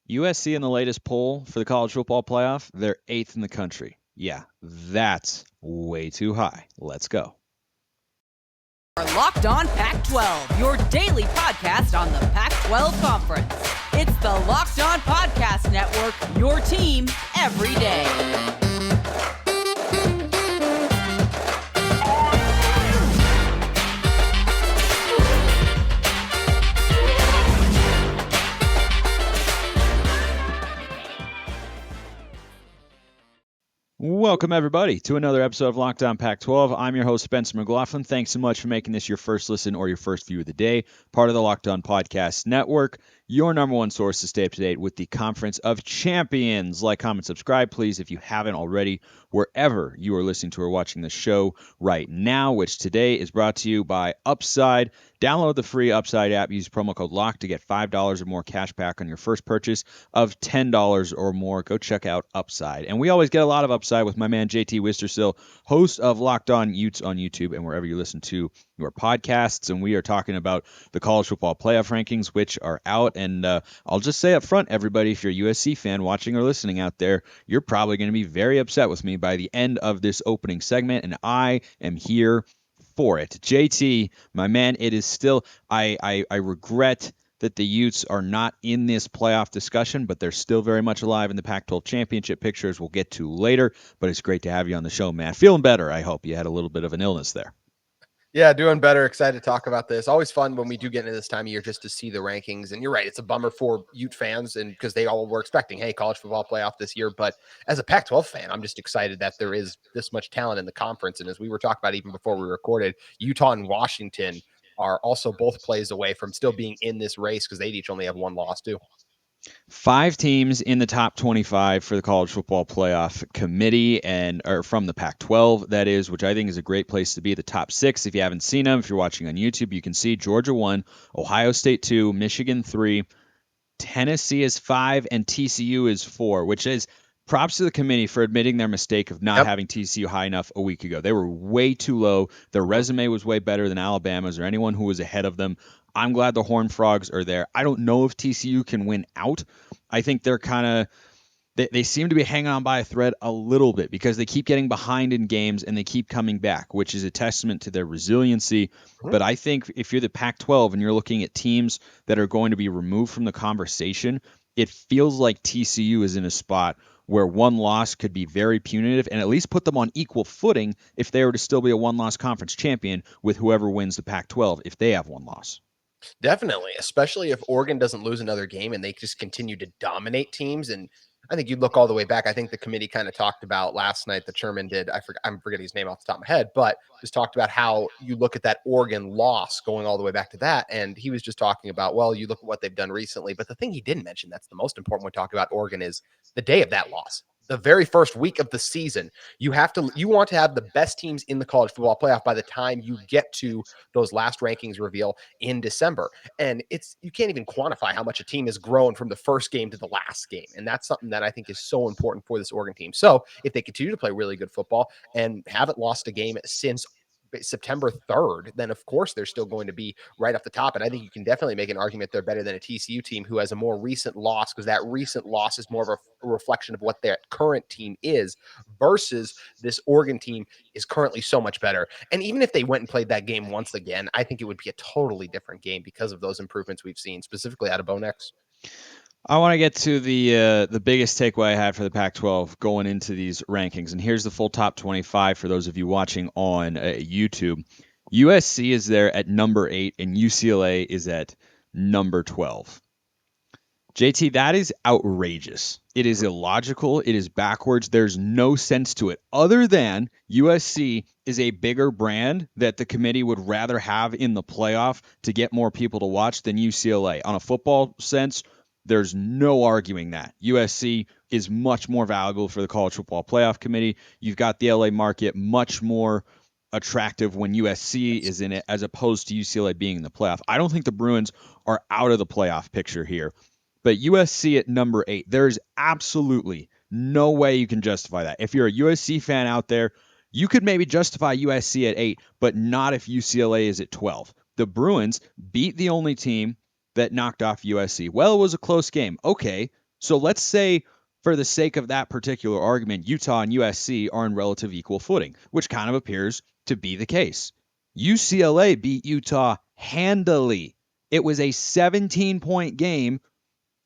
USC in the latest poll for the college football playoff, they're 8th in the country. Yeah, that's way too high. Let's go. Locked On Pac-12, your daily podcast on the Pac-12 Conference. It's the Locked On Podcast Network, your team every day. Welcome, everybody, to another episode of Locked On Pac-12. I'm your host, Spencer McLaughlin. Thanks so much for making this your first listen or your first view of the day, part of the Locked On Podcast Network, your number one source to stay up to date with the Conference of Champions. Like, comment, subscribe, please, if you haven't already, wherever you are listening to or watching the show right now, which today is brought to you by Upside. Download the free Upside app. Use promo code LOCK to get $5 or more cash back on your first purchase of $10 or more. Go check out Upside. And we always get a lot of upside with my man JT Wistrcill, host of Locked On Utes on YouTube and wherever you listen to your podcasts. And we are talking about the college football playoff rankings, which are out. And I'll just say up front, everybody, if you're a USC fan watching or listening out there, you're probably going to be very upset with me by the end of this opening segment. And I am here for it. JT, my man, it is still, I regret that the Utes are not in this playoff discussion, but they're still very much alive in the Pac-12 Championship pictures we'll get to later, but it's great to have you on the show, man. Feeling better, I hope. You had a little bit of an illness there. Yeah, doing better. Excited to talk about this. Always fun when we do get into this time of year just to see the rankings. And you're right, it's a bummer for Ute fans, and because they all were expecting, hey, college football playoff this year. But as a Pac-12 fan, I'm just excited that there is this much talent in the conference. And as we were talking about even before we recorded, Utah and Washington are also both plays away from still being in this race because they each only have one loss too. 5 teams in the top 25 for the college football playoff committee, or from the Pac-12, that is, which I think is a great place to be. The top 6, if you haven't seen them, if you're watching on YouTube, you can see Georgia 1, Ohio State 2, Michigan 3, Tennessee is 5, and TCU is 4, which is props to the committee for admitting their mistake of not having TCU high enough a week ago. They were way too low. Their resume was way better than Alabama's or anyone who was ahead of them. I'm glad the Horned Frogs are there. I don't know if TCU can win out. I think they're they seem to be hanging on by a thread a little bit because they keep getting behind in games and they keep coming back, which is a testament to their resiliency. But I think if you're the Pac-12 and you're looking at teams that are going to be removed from the conversation, it feels like TCU is in a spot where one loss could be very punitive and at least put them on equal footing if they were to still be a one-loss conference champion with whoever wins the Pac-12 if they have one loss. Definitely, especially if Oregon doesn't lose another game and they just continue to dominate teams. And I think you look all the way back. I think the committee kind of talked about last night, the chairman did. I'm forgetting his name off the top of my head, but just talked about how you look at that Oregon loss going all the way back to that. And he was just talking about, well, you look at what they've done recently. But the thing he didn't mention that's the most important when talking about Oregon is the day of that loss. The very first week of the season, you want to have the best teams in the college football playoff by the time you get to those last rankings reveal in December. And you can't even quantify how much a team has grown from the first game to the last game. And that's something that I think is so important for this Oregon team. So if they continue to play really good football and haven't lost a game since September 3rd, then of course they're still going to be right off the top. And I think you can definitely make an argument they're better than a TCU team who has a more recent loss, because that recent loss is more of a reflection of what their current team is versus this Oregon team is currently so much better. And even if they went and played that game once again, I think it would be a totally different game because of those improvements we've seen, specifically out of Bo Nix. I want to get to the biggest takeaway I had for the Pac-12 going into these rankings, and here's the full top 25 for those of you watching on YouTube. USC is there at number 8, and UCLA is at number 12. JT, that is outrageous. It is illogical. It is backwards. There's no sense to it, other than USC is a bigger brand that the committee would rather have in the playoff to get more people to watch than UCLA. On a football sense, there's no arguing that. USC is much more valuable for the College Football Playoff Committee. You've got the LA market much more attractive when USC is in it as opposed to UCLA being in the playoff. I don't think the Bruins are out of the playoff picture here. But USC at number 8, there's absolutely no way you can justify that. If you're a USC fan out there, you could maybe justify USC at 8, but not if UCLA is at 12. The Bruins beat the only team that knocked off USC. Well, it was a close game. Okay, So let's say, for the sake of that particular argument, Utah and USC are on relative equal footing, which kind of appears to be the case. UCLA beat Utah handily. It was a 17-point game,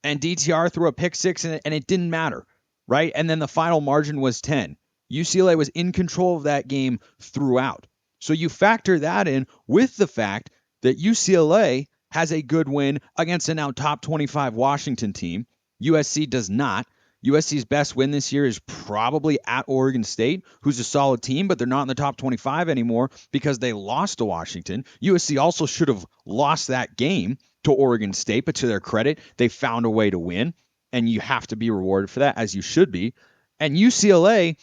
and DTR threw a pick six, and it didn't matter, right? And then the final margin was 10. UCLA was in control of that game throughout. So you factor that in with the fact that UCLA has a good win against a now top 25 Washington team. USC does not. USC's best win this year is probably at Oregon State, who's a solid team, but they're not in the top 25 anymore because they lost to Washington. USC also should have lost that game to Oregon State, but to their credit, they found a way to win, and you have to be rewarded for that, as you should be. And UCLA,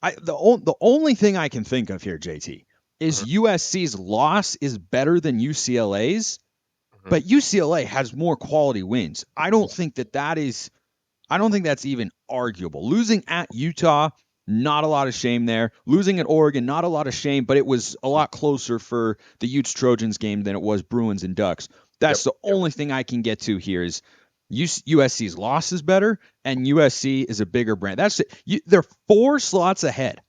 the only thing I can think of here, JT, is USC's loss is better than UCLA's, but UCLA has more quality wins. I don't think that's even arguable. Losing at Utah, not a lot of shame there. Losing at Oregon, not a lot of shame, but it was a lot closer for the Utes Trojans game than it was Bruins and Ducks. That's the only thing I can get to here is USC's loss is better, and USC is a bigger brand. That's it. They're 4 slots ahead.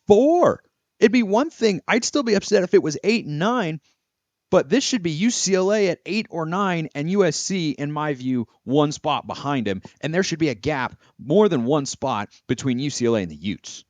4. It'd be one thing. I'd still be upset if it was 8 and 9, but this should be UCLA at 8 or 9 and USC, in my view, 1 spot behind him. And there should be a gap, more than 1 spot, between UCLA and the Utes.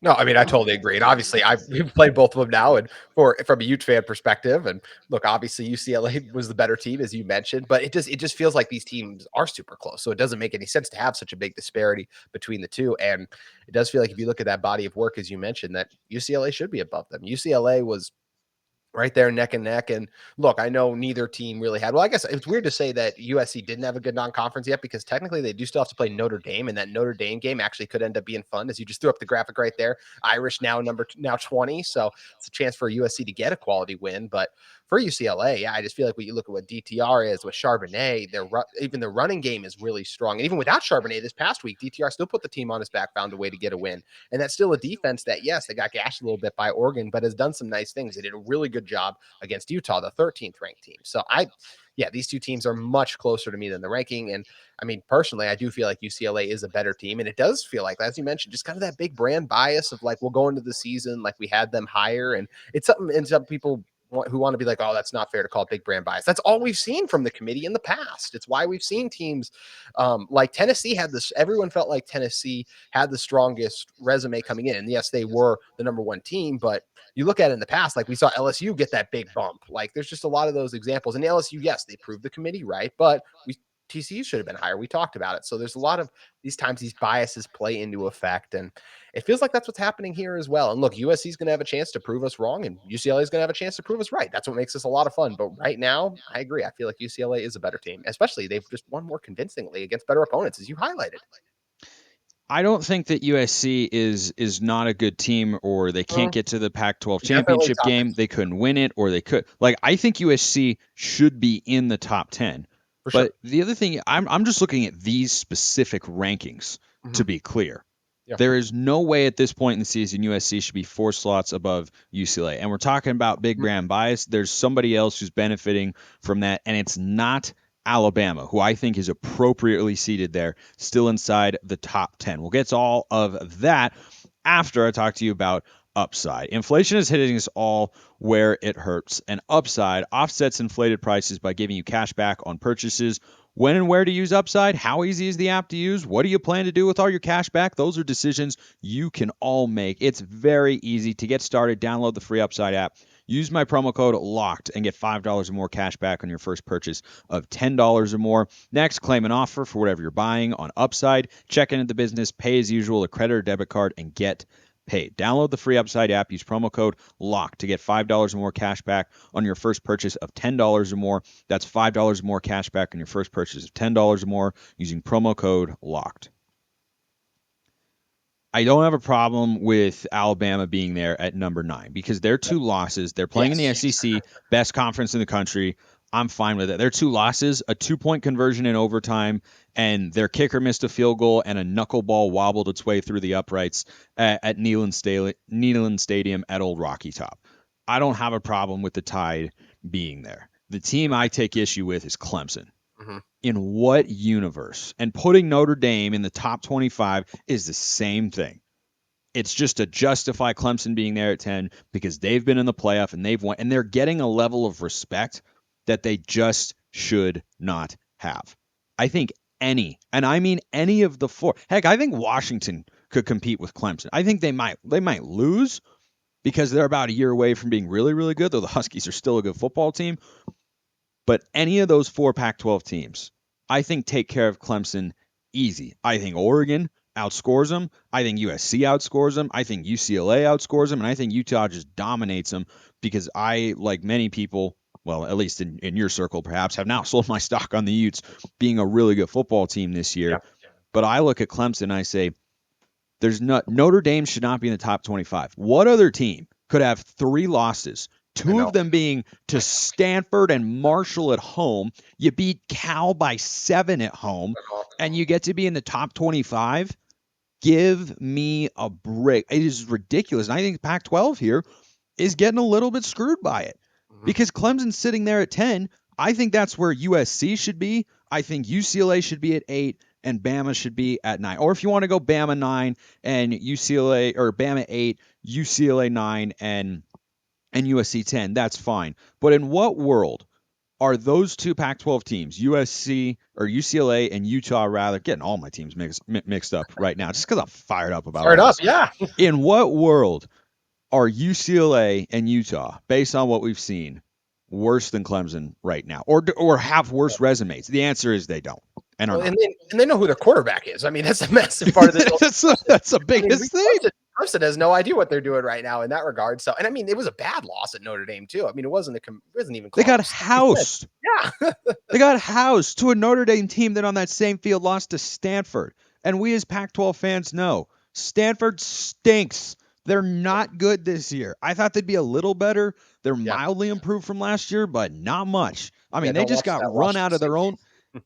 No, I mean, I totally agree. And obviously, we've played both of them now, and from a Ute fan perspective, and look, obviously UCLA was the better team, as you mentioned, but it just feels like these teams are super close. So it doesn't make any sense to have such a big disparity between the two. And it does feel like if you look at that body of work, as you mentioned, that UCLA should be above them. UCLA was right there neck and neck. And look, I know neither team really had, well, I guess it's weird to say that USC didn't have a good non-conference yet, because technically they do still have to play Notre Dame, and that Notre Dame game actually could end up being fun, as you just threw up the graphic right there. Irish now 20. So it's a chance for USC to get a quality win. But for UCLA, yeah, I just feel like when you look at what DTR is with Charbonnet, even the running game is really strong. And even without Charbonnet this past week, DTR still put the team on his back, found a way to get a win. And that's still a defense that, yes, they got gashed a little bit by Oregon, but has done some nice things. They did a really good job against Utah, the 13th ranked team. So these two teams are much closer to me than the ranking. And I mean, personally, I do feel like UCLA is a better team. And it does feel like, as you mentioned, just kind of that big brand bias of like, we'll go into the season like we had them higher. And it's something, and some people who want to be like, oh, that's not fair to call it big brand bias. That's all we've seen from the committee in the past. It's why we've seen teams like Tennessee had this. Everyone felt like Tennessee had the strongest resume coming in. And yes, they were the number 1 team, but you look at it in the past, like we saw LSU get that big bump. Like there's just a lot of those examples. And LSU, yes, they proved the committee right, but TCU should have been higher. We talked about it. So there's a lot of these times these biases play into effect, and it feels like that's what's happening here as well. And look, USC is going to have a chance to prove us wrong, and UCLA is going to have a chance to prove us right. That's what makes this a lot of fun. But right now, I agree. I feel like UCLA is a better team, especially they've just won more convincingly against better opponents, as you highlighted. I don't think that USC is not a good team, or they can't get to the Pac-12 championship game. They couldn't win it, or they could. Like, I think USC should be in the top 10. For sure. But the other thing, I'm just looking at these specific rankings to be clear. Yeah. There is no way at this point in the season USC should be 4 slots above UCLA. And we're talking about big brand bias. There's somebody else who's benefiting from that, and it's not Alabama, who I think is appropriately seated there, still inside the top 10. We'll get to all of that after I talk to you about upside. Inflation is hitting us all where it hurts, and upside offsets inflated prices by giving you cash back on purchases. When and where to use upside, how easy is the app to use, what do you plan to do with all your cash back? Those are decisions you can all make. It's very easy to get started. Download the free Upside app. Use my promo code LOCKED and get $5 or more cash back on your first purchase of $10 or more. Next, claim an offer for whatever you're buying on Upside. Check into the business, pay as usual, a credit or debit card, and get paid. Download the free Upside app. Use promo code LOCKED to get $5 or more cash back on your first purchase of $10 or more. That's $5 or more cash back on your first purchase of $10 or more using promo code LOCKED. I don't have a problem with Alabama being there at number 9 because their 2 losses, they're playing in the SEC, best conference in the country. I'm fine with it. Their 2 losses, a 2-point conversion in overtime, and their kicker missed a field goal, and a knuckleball wobbled its way through the uprights at Neyland Stadium at Old Rocky Top. I don't have a problem with the Tide being there. The team I take issue with is Clemson. In what universe? And putting Notre Dame in the top 25 is the same thing. It's just to justify Clemson being there at 10 because they've been in the playoff and they've won, and they're getting a level of respect that they just should not have. I think any, and I mean any of the four. Heck, I think Washington could compete with Clemson. I think they might lose because they're about a year away from being really, really good, though the Huskies are still a good football team. But any of those four Pac-12 teams, I think take care of Clemson easy. I think Oregon outscores them. I think USC outscores them. I think UCLA outscores them. And I think Utah just dominates them because I, like many people, well, at least in your circle perhaps, have now sold my stock on the Utes being a really good football team this year. Yeah. But I look at Clemson and I say, Notre Dame should not be in the top 25. What other team could have 3 losses? 2 of them being to Stanford and Marshall at home. You beat Cal by 7 at home, and you get to be in the top 25. Give me a break. It is ridiculous. And I think Pac-12 here is getting a little bit screwed by it because Clemson's sitting there at 10. I think that's where USC should be. I think UCLA should be at 8. And Bama should be at 9. Or if you want to go Bama 9 and UCLA, or Bama 8, UCLA 9, and USC 10, that's fine. But in what world are those 2 Pac-12 teams, USC or UCLA and Utah, rather, getting all my teams mixed up right now just because I'm fired up about it. Yeah. In what world are UCLA and Utah, based on what we've seen, worse than Clemson right now, or have worse resumes? The answer is they don't. And they know who their quarterback is. I mean, that's a massive part of this. that's the biggest thing. Person has no idea what they're doing right now in that regard. So, and I mean, it was a bad loss at Notre Dame too. I mean, it wasn't even close. They got housed. Yeah. They got housed to a Notre Dame team that on that same field lost to Stanford. And we as Pac-12 fans know Stanford stinks. They're not good this year. I thought they'd be a little better. They're mildly improved from last year, but not much. I mean, they just got run out of their own.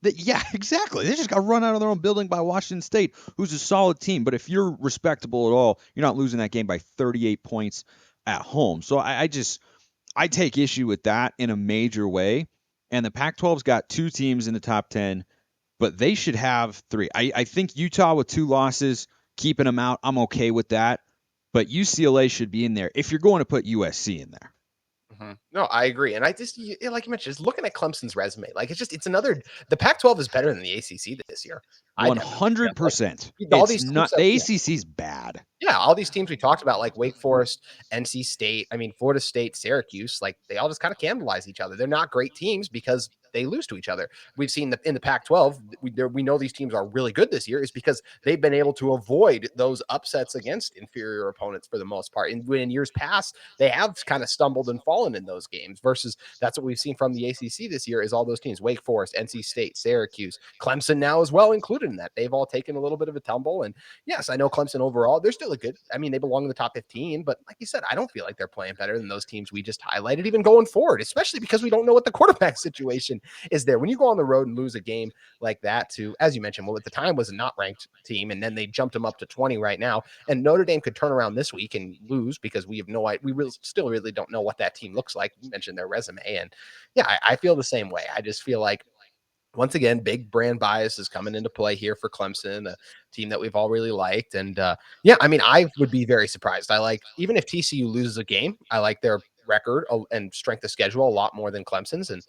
Yeah, exactly. They just got run out of their own building by Washington State, who's a solid team. But if you're respectable at all, you're not losing that game by 38 points at home. So I take issue with that in a major way. And the Pac-12's got 2 teams in the top 10, but they should have 3. I think Utah with 2 losses, keeping them out, I'm okay with that. But UCLA should be in there if you're going to put USC in there. No, I agree. And I just, like you mentioned, just looking at Clemson's resume, like it's another, the Pac-12 is better than the ACC this year. 100%. All these not, the ACC's bad. Yeah, all these teams we talked about, like Wake Forest, NC State, Florida State, Syracuse, like they all just kind of cannibalize each other. They're not great teams because they lose to each other. We've seen in the Pac-12, we know these teams are really good this year is because they've been able to avoid those upsets against inferior opponents for the most part. And in years past, they have kind of stumbled and fallen in those games versus that's what we've seen from the ACC this year is all those teams, Wake Forest, NC State, Syracuse, Clemson now as well included in that. They've all taken a little bit of a tumble. And yes, I know Clemson overall, they're still a good, they belong in the top 15, but like you said, I don't feel like they're playing better than those teams we just highlighted even going forward, especially because we don't know what the quarterback situation is there. When you go on the road and lose a game like that to, as you mentioned, well, at the time was a not ranked team, and then they jumped them up to 20 right now, and Notre Dame could turn around this week and lose because we have no idea. We still really don't know what that team looks like. You mentioned their resume, and yeah, I feel the same way. I just feel like, once again, big brand bias is coming into play here for Clemson, a team that we've all really liked. And I would be very surprised. Even if TCU loses a game, I like their record and strength of schedule a lot more than Clemson's. And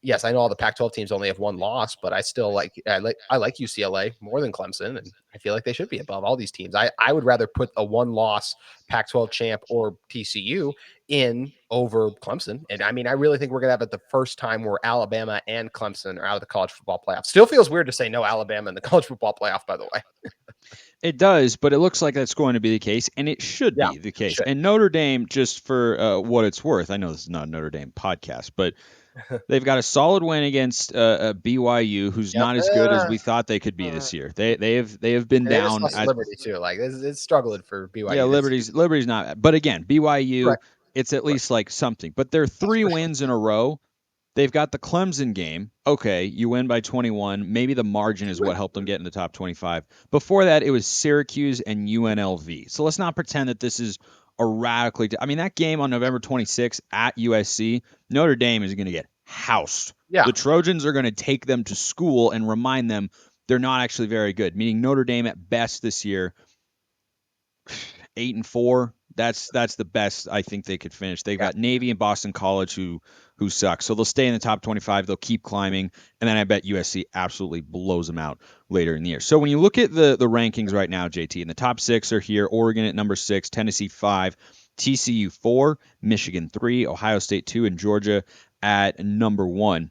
yes, I know all the Pac-12 teams only have 1 loss, but I still like UCLA more than Clemson, and I feel like they should be above all these teams. I would rather put a 1-loss Pac-12 champ or TCU in over Clemson. And I really think we're going to have it the first time where Alabama and Clemson are out of the college football playoff. Still feels weird to say no Alabama in the college football playoff, by the way. It does, but it looks like that's going to be the case, and it should be the case. And Notre Dame, just for what it's worth, I know this is not a Notre Dame podcast, but they've got a solid win against BYU, who's not as good as we thought they could be this year. They have been down. Liberty too, it's struggling for BYU. Yeah, Liberty's not. But again, BYU, correct. It's at least like something. But they're 3 wins in a row. They've got the Clemson game. Okay, you win by 21. Maybe the margin is what helped them get in the top 25. Before that, it was Syracuse and UNLV. So let's not pretend that this is a radically. That game on November 26th at USC, Notre Dame is going to get housed. Yeah. The Trojans are going to take them to school and remind them they're not actually very good, meaning Notre Dame at best this year, 8-4. That's the best I think they could finish. They've got Navy and Boston College who suck. So they'll stay in the top 25. They'll keep climbing, and then I bet USC absolutely blows them out later in the year. So when you look at the rankings right now, JT, and the top 6 are here: Oregon at number 6, Tennessee 5, TCU 4, Michigan 3, Ohio State 2, and Georgia at number 1,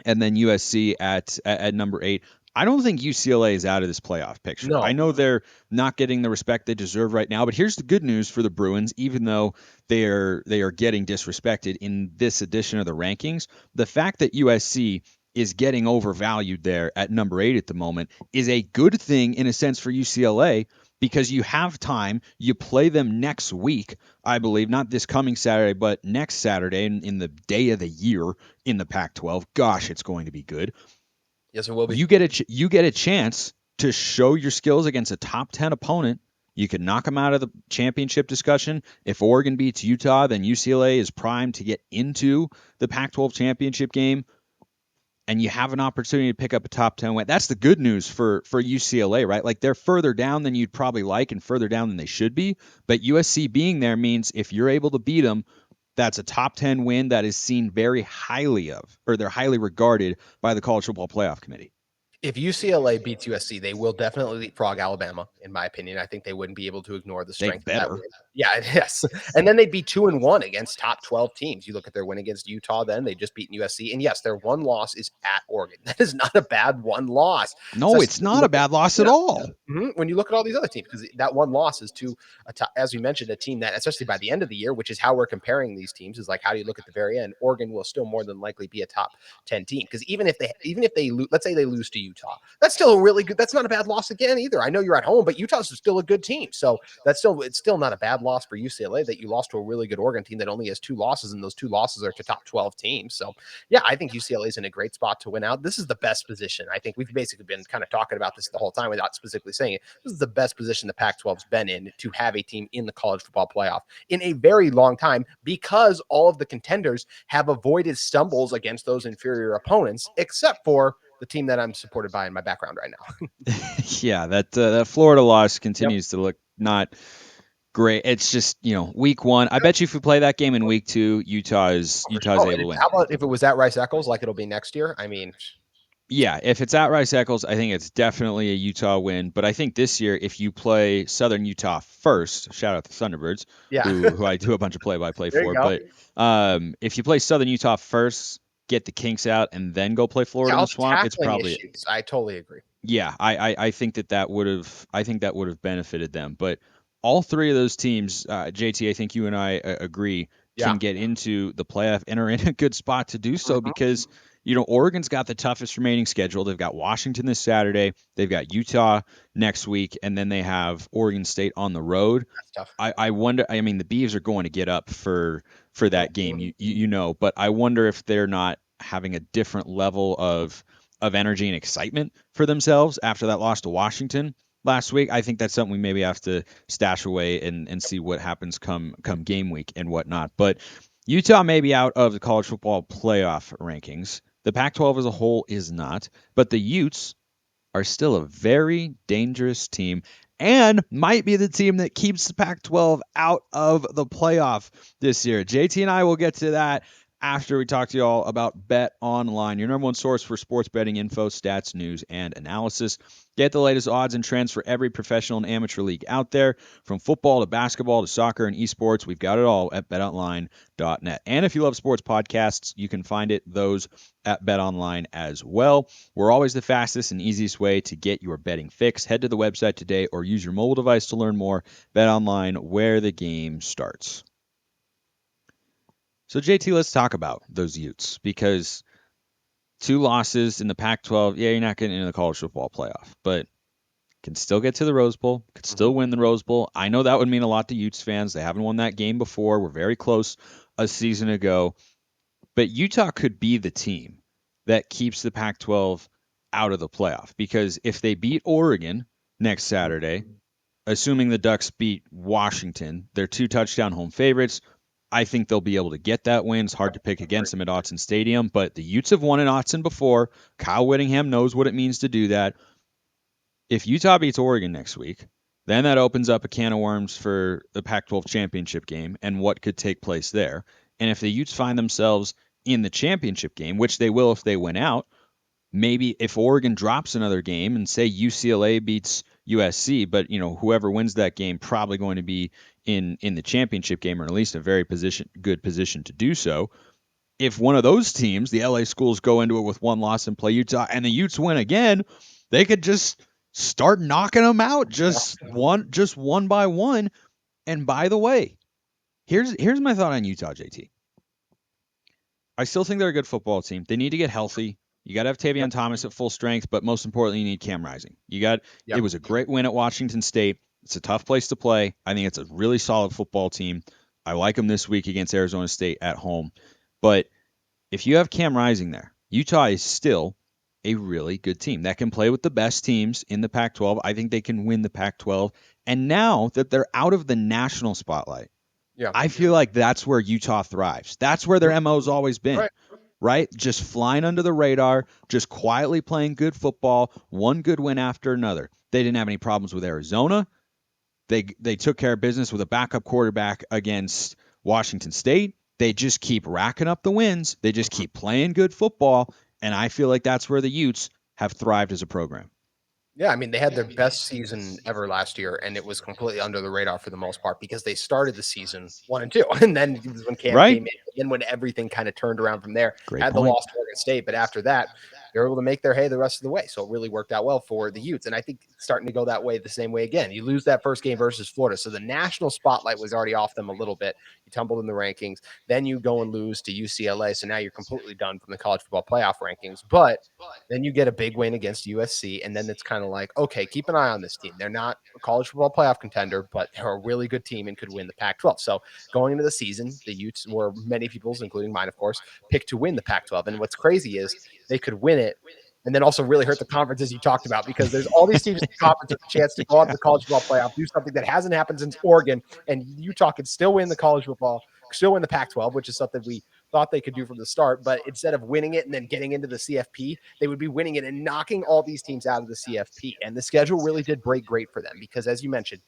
and then USC at number 8. I don't think UCLA is out of this playoff picture. No. I know they're not getting the respect they deserve right now, but here's the good news for the Bruins. Even though they are getting disrespected in this edition of the rankings, the fact that USC is getting overvalued there at number 8 at the moment is a good thing in a sense for UCLA, because you have time. You play them next week, I believe, not this coming Saturday, but next Saturday in the day of the year in the Pac-12. Gosh, it's going to be good. Yes, it will be. You get a chance to show your skills against a top 10 opponent. You can knock them out of the championship discussion. If Oregon beats Utah, then UCLA is primed to get into the Pac-12 championship game, and you have an opportunity to pick up a top 10 win. That's the good news for UCLA, right? Like, they're further down than you'd probably like and further down than they should be, but USC being there means if you're able to beat them, that's a top 10 win that is seen very highly of, or they're highly regarded by the College Football Playoff Committee. If UCLA beats USC, they will definitely leapfrog Alabama, in my opinion. I think they wouldn't be able to ignore the strength of that win. Yeah, yes. And then they'd be 2-1 against top 12 teams. You look at their win against Utah, then they just beaten USC. And yes, their one loss is at Oregon. That is not a bad one loss. No, it's not a bad loss at all. When you look at all these other teams, because that one loss is to, as we mentioned, a team that, especially by the end of the year, which is how we're comparing these teams, is like, how do you look at the very end? Oregon will still more than likely be a top 10 team, because even if they lose, let's say they lose to Utah, that's still a really good. That's not a bad loss again either. I know you're at home, but Utah's still a good team, so it's still not a bad loss for UCLA that you lost to a really good Oregon team that only has 2 losses, and those 2 losses are to top 12 teams. So yeah, I think UCLA is in a great spot to win out. This is the best position. I think we've basically been kind of talking about this the whole time without specifically saying it. This is the best position the Pac-12's been in to have a team in the college football playoff in a very long time, because all of the contenders have avoided stumbles against those inferior opponents, except for the team that I'm supported by in my background right now. Yeah, that Florida loss continues to look not great. It's just, week 1. I bet you if we play that game in week 2, Utah is able to win. How about if it was at Rice Eccles, like it'll be next year? I mean, yeah, if it's at Rice Eccles, I think it's definitely a Utah win. But I think this year, if you play Southern Utah first, shout out the Thunderbirds, who I do a bunch of play-by-play for. But if you play Southern Utah first, get the kinks out, and then go play Florida in the Swamp, it's probably issues. I totally agree. Yeah, I think that would have benefited them. But all 3 of those teams, JT, I think you and I agree, can get into the playoff and are in a good spot to do so, because Oregon's got the toughest remaining schedule. They've got Washington this Saturday, they've got Utah next week, and then they have Oregon State on the road. That's tough. I wonder. I mean, the Beavs are going to get up for that game, but I wonder if they're not having a different level of energy and excitement for themselves after that loss to Washington last week. I think that's something we maybe have to stash away and see what happens come game week and whatnot. But Utah may be out of the college football playoff rankings. The Pac-12 as a whole is not, but the Utes are still a very dangerous team and might be the team that keeps the Pac-12 out of the playoff this year. JT and I will get to that after we talk to you all about Bet Online, your number one source for sports betting info, stats, news, and analysis. Get the latest odds and trends for every professional and amateur league out there. From football to basketball to soccer and esports, we've got it all at betonline.net. And if you love sports podcasts, you can find those at BetOnline as well. We're always the fastest and easiest way to get your betting fix. Head to the website today or use your mobile device to learn more. BetOnline, where the game starts. So, JT, let's talk about those Utes, because 2 losses in the Pac-12, yeah, you're not getting into the college football playoff, but can still get to the Rose Bowl, could still win the Rose Bowl. I know that would mean a lot to Utes fans. They haven't won that game before. We're very close a season ago. But Utah could be the team that keeps the Pac-12 out of the playoff, because if they beat Oregon next Saturday, assuming the Ducks beat Washington, they're 2 touchdown home favorites. I think they'll be able to get that win. It's hard to pick against them at Autzen Stadium, but the Utes have won at Autzen before. Kyle Whittingham knows what it means to do that. If Utah beats Oregon next week, then that opens up a can of worms for the Pac-12 Championship game and what could take place there. And if the Utes find themselves in the championship game, which they will if they win out, maybe if Oregon drops another game and say UCLA beats USC, but whoever wins that game probably going to be in the championship game, or at least a very good position to do so. If one of those teams, the LA schools, go into it with one loss and play Utah, and the Utes win again, they could just start knocking them out just one by one. And by the way, here's my thought on Utah, JT. I still think they're a good football team. They need to get healthy. You got to have Tavion Thomas at full strength, but most importantly, you need Cam Rising. It was a great win at Washington State. It's a tough place to play. I think it's a really solid football team. I like them this week against Arizona State at home. But if you have Cam Rising there, Utah is still a really good team that can play with the best teams in the Pac-12. I think they can win the Pac-12. And now that they're out of the national spotlight, I feel like that's where Utah thrives. That's where their MO's always been, right? Just flying under the radar, just quietly playing good football, one good win after another. They didn't have any problems with Arizona. They took care of business with a backup quarterback against Washington State. They just keep racking up the wins. They just keep playing good football, and I feel like that's where the Utes have thrived as a program. Yeah, I mean, they had their best season ever last year, and it was completely under the radar for the most part because they started the season 1-2, and then when Cam came in, and when everything kind of turned around from there, had the loss to Oregon State, but after that, they were able to make their hay the rest of the way. So it really worked out well for the Utes, and I think it's starting to go that way the same way again. You lose that first game versus Florida, so the national spotlight was already off them a little bit. You tumbled in the rankings, then you go and lose to UCLA, so now you're completely done from the college football playoff rankings. But then you get a big win against USC, and then it's kind of like, okay, keep an eye on this team. They're not a college football playoff contender, but they're a really good team and could win the Pac-12. So going into the season, the Utes were many people's, including mine, of course, picked to win the Pac-12. And what's crazy is they could win it and then also really hurt the conference, as you talked about, because there's all these teams in the conference with a chance to go on to the college football playoff, do something that hasn't happened since Oregon, and Utah could still win the college football, still win the Pac-12, which is something we thought they could do from the start. But instead of winning it and then getting into the CFP, they would be winning it and knocking all these teams out of the CFP. And the schedule really did break great for them because, as you mentioned,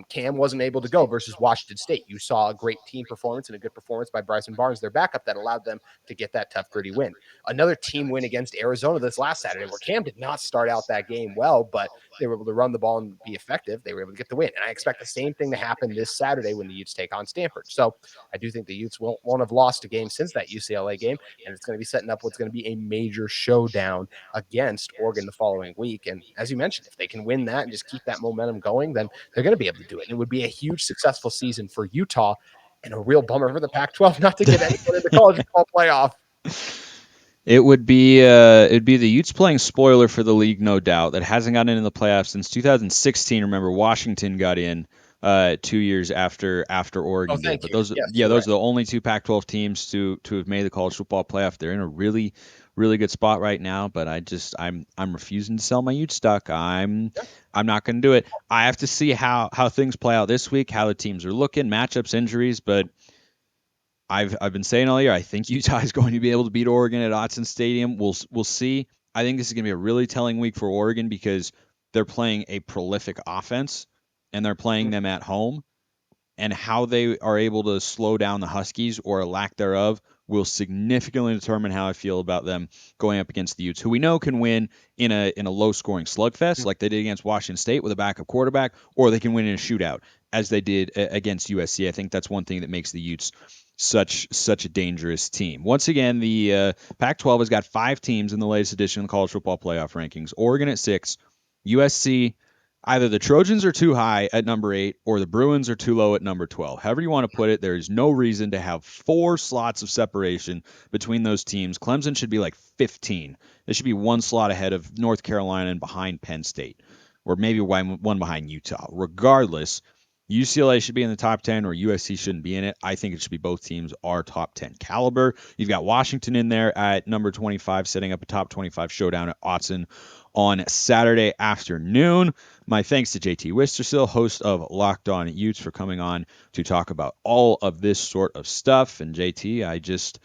Cam wasn't able to go versus Washington State. You saw a great team performance and a good performance by Bryson Barnes, their backup, that allowed them to get that tough, gritty win. Another team win against Arizona this last Saturday, where Cam did not start out that game well, but they were able to run the ball and be effective. They were able to get the win. And I expect the same thing to happen this Saturday when the Utes take on Stanford. So I do think the Utes won't have lost a game since that UCLA game, and it's going to be setting up what's going to be a major showdown against Oregon the following week. And as you mentioned, if they can win that and just keep that momentum going, then they're going to be able to do it. And it would be a huge successful season for Utah and a real bummer for the Pac-12 not to get anyone in the college football playoff. It would be it'd be the Utes playing spoiler for the league, no doubt. That hasn't gotten into the playoffs since 2016. Remember, Washington got in 2 years after Oregon did. But those are the only two Pac-12 teams to have made the college football playoff. They're in a really good spot right now. But I'm refusing to sell my Utes stock. I'm not going to do it. I have to see how things play out this week, how the teams are looking, matchups, injuries, but I've been saying all year, I think Utah is going to be able to beat Oregon at Autzen Stadium. We'll see. I think this is going to be a really telling week for Oregon because they're playing a prolific offense and they're playing them at home. And how they are able to slow down the Huskies or a lack thereof will significantly determine how I feel about them going up against the Utes, who we know can win in a low-scoring slugfest like they did against Washington State with a backup quarterback, or they can win in a shootout as they did against USC. I think that's one thing that makes the Utes such a dangerous team. Once again, the Pac-12 has got 5 teams in the latest edition of the college football playoff rankings. Oregon at 6, USC. Either the Trojans are too high at number 8 or the Bruins are too low at number 12. However you want to put it, there is no reason to have 4 slots of separation between those teams. Clemson should be like 15. They should be 1 slot ahead of North Carolina and behind Penn State, or maybe one behind Utah. Regardless, UCLA should be in the top 10 or USC shouldn't be in it. I think it should be both teams are top 10 caliber. You've got Washington in there at number 25, setting up a top 25 showdown at Autzen on Saturday afternoon. My thanks to JT Wistrcill, host of Locked On Utes, for coming on to talk about all of this sort of stuff. And JT, I just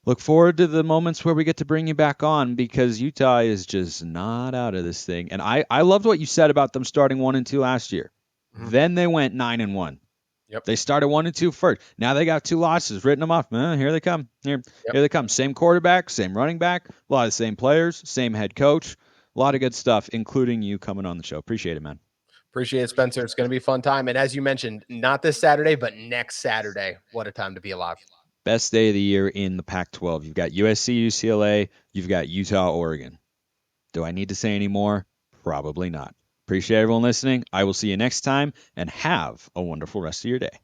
look forward to the moments where we get to bring you back on, because Utah is just not out of this thing. And I loved what you said about them starting 1-2 last year. Mhm. Then they went 9-1. Yep. They started 1-2 first. Now they got 2 losses, written them off. Here they come. Here they come. Same quarterback, same running back, a lot of the same players, same head coach. A lot of good stuff, including you coming on the show. Appreciate it, man. Appreciate it, Spencer. It's going to be a fun time. And as you mentioned, not this Saturday, but next Saturday. What a time to be alive. Best day of the year in the Pac-12. You've got USC, UCLA. You've got Utah, Oregon. Do I need to say any more? Probably not. Appreciate everyone listening. I will see you next time, and have a wonderful rest of your day.